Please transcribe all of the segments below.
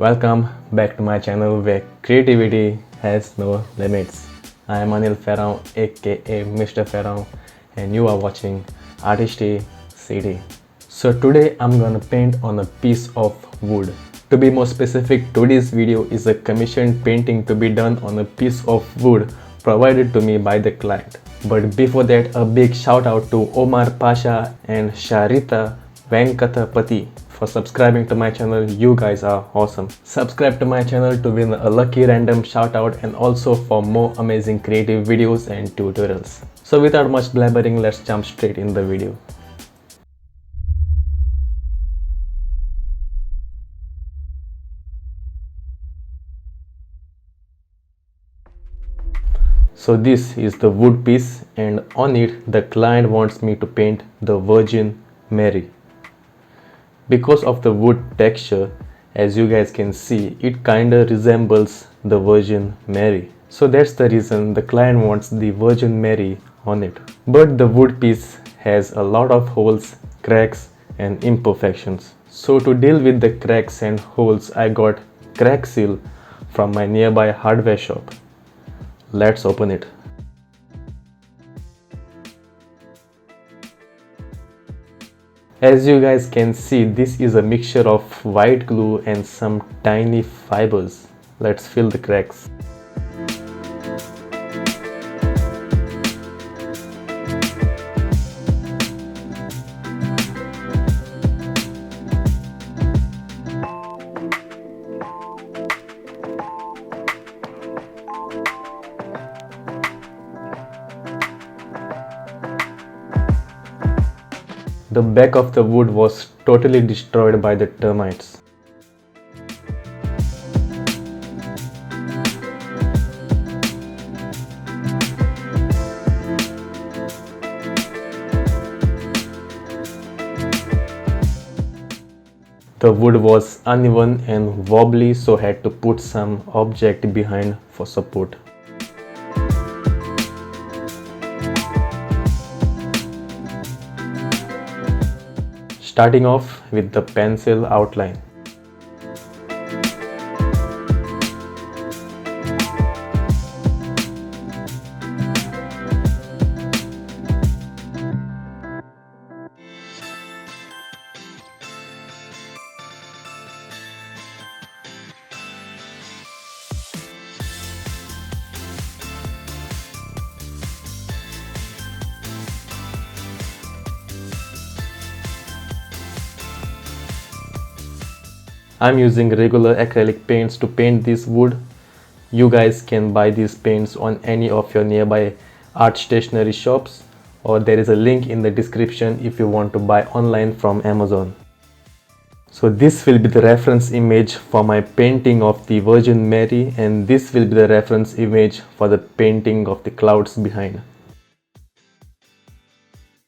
Welcome back to my channel where creativity has no limits. I am Anil Ferrao aka Mr. Ferrao and you are watching Artisty City. So today I'm gonna paint on a piece of wood. To be more specific, today's video is a commissioned painting to be done on a piece of wood provided to me by the client. But before that, a big shout out to Omar Pasha and Sharita Venkatapati for subscribing to my channel. You guys are awesome. Subscribe to my channel to win a lucky random shout out and also for more amazing creative videos and tutorials. So without much blabbering, let's jump straight in the video. So this is the wood piece and on it the client wants me to paint the Virgin Mary. Because of the wood texture, as you guys can see, it kinda resembles the Virgin Mary. So that's the reason the client wants the Virgin Mary on it. But the wood piece has a lot of holes, cracks and imperfections. So to deal with the cracks and holes, I got crack seal from my nearby hardware shop. Let's open it. As you guys can see, this is a mixture of white glue and some tiny fibers. Let's fill the cracks. The back of the wood was totally destroyed by the termites. The wood was uneven and wobbly, so I had to put some object behind for support. Starting off with the pencil outline. I'm using regular acrylic paints to paint this wood. You guys can buy these paints on any of your nearby art stationery shops, or there is a link in the description if you want to buy online from Amazon. So this will be the reference image for my painting of the Virgin Mary, and this will be the reference image for the painting of the clouds behind.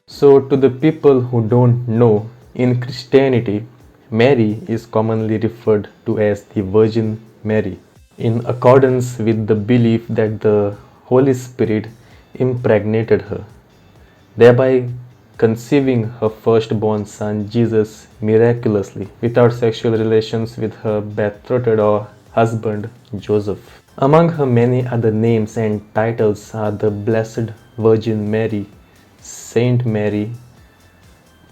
So to the people who don't know, in Christianity, Mary is commonly referred to as the Virgin Mary, in accordance with the belief that the Holy Spirit impregnated her, thereby conceiving her firstborn son Jesus miraculously without sexual relations with her betrothed or husband Joseph. Among her many other names and titles are the Blessed Virgin Mary, Saint Mary.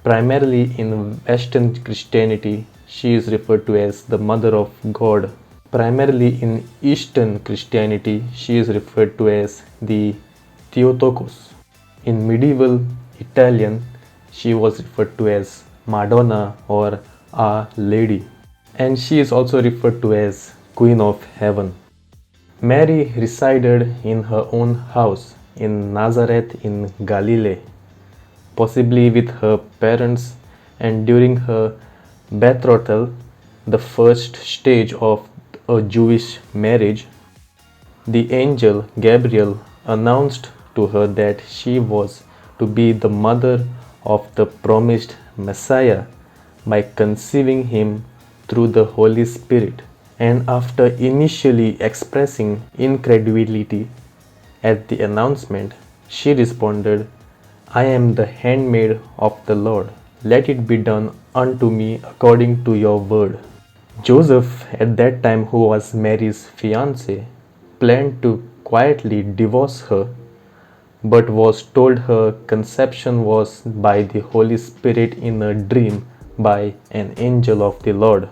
Primarily in Western Christianity, she is referred to as the Mother of God. Primarily in Eastern Christianity, she is referred to as the Theotokos. In medieval Italian, she was referred to as Madonna or Our Lady. And she is also referred to as Queen of Heaven. Mary resided in her own house in Nazareth in Galilee, possibly with her parents, and during her betrothal, the first stage of a Jewish marriage, the angel Gabriel announced to her that she was to be the mother of the promised Messiah by conceiving him through the Holy Spirit. And after initially expressing incredulity at the announcement, she responded, "I am the handmaid of the Lord. Let it be done unto me according to your word." Joseph, at that time, who was Mary's fiance, planned to quietly divorce her, but was told her conception was by the Holy Spirit in a dream by an angel of the Lord.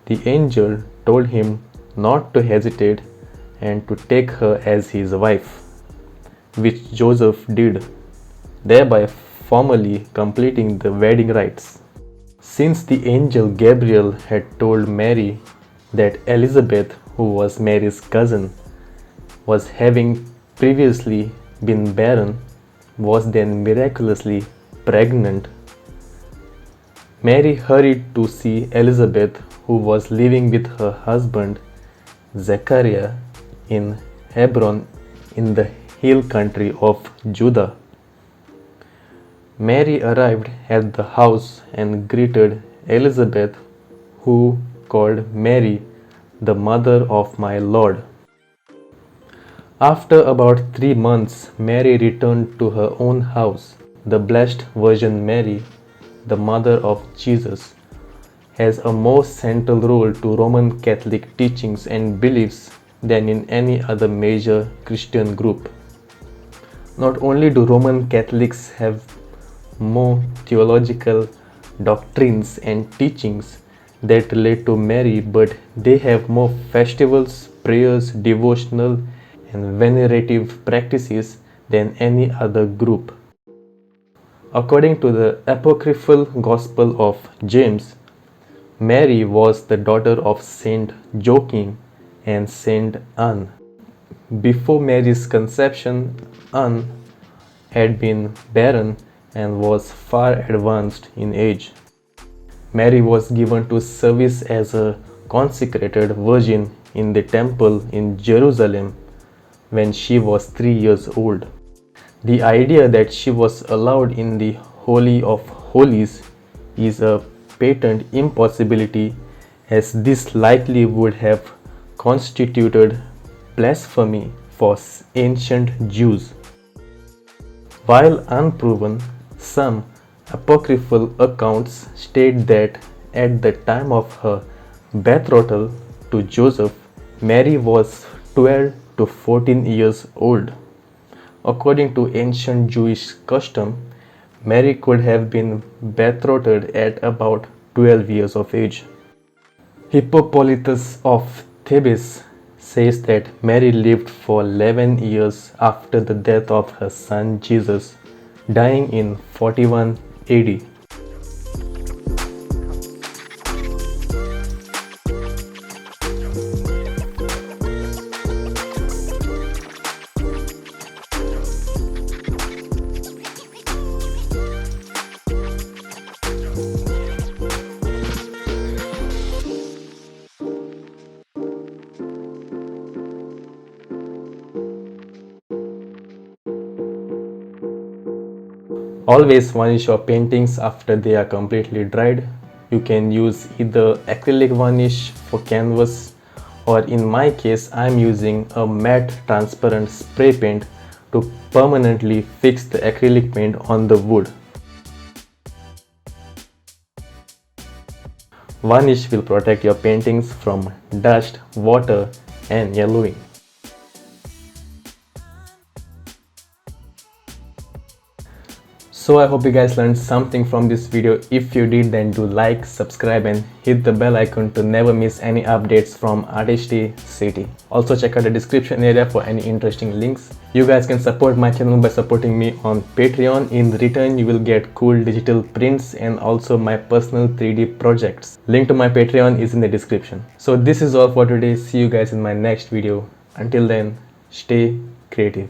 The angel told him not to hesitate and to take her as his wife, which Joseph did, thereby formally completing the wedding rites. Since the angel Gabriel had told Mary that Elizabeth, who was Mary's cousin, was having previously been barren, was then miraculously pregnant, Mary hurried to see Elizabeth, who was living with her husband Zechariah in Hebron in the hill country of Judah. Mary arrived at the house and greeted Elizabeth, who called Mary the mother of my Lord. After about 3 months, Mary returned to her own house. The Blessed Virgin Mary, the mother of Jesus, has a more central role to Roman Catholic teachings and beliefs than in any other major Christian group. Not only do Roman Catholics have more theological doctrines and teachings that relate to Mary, but they have more festivals, prayers, devotional, and venerative practices than any other group. According to the apocryphal Gospel of James, Mary was the daughter of Saint Joachim and Saint Anne. Before Mary's conception, Anne had been barren and was far advanced in age. Mary was given to service as a consecrated virgin in the temple in Jerusalem when she was 3 years old. The idea that she was allowed in the Holy of Holies is a patent impossibility, as this likely would have constituted blasphemy for ancient Jews. While unproven, some apocryphal accounts state that at the time of her betrothal to Joseph, Mary was 12 to 14 years old. According to ancient Jewish custom, Mary could have been betrothed at about 12 years of age. Hippolytus of Thebes says that Mary lived for 11 years after the death of her son Jesus, dying in 41 AD. Always varnish your paintings after they are completely dried. You can use either acrylic varnish for canvas, or in my case I am using a matte transparent spray paint to permanently fix the acrylic paint on the wood. Varnish will protect your paintings from dust, water, and yellowing. So I hope you guys learned something from this video. If you did, then do like, subscribe and hit the bell icon to never miss any updates from Artistry City. Also check out the description area for any interesting links. You guys can support my channel by supporting me on Patreon. In return, you will get cool digital prints and also my personal 3D projects. Link to my Patreon is in the description. So this is all for today. See you guys in my next video. Until then, stay creative.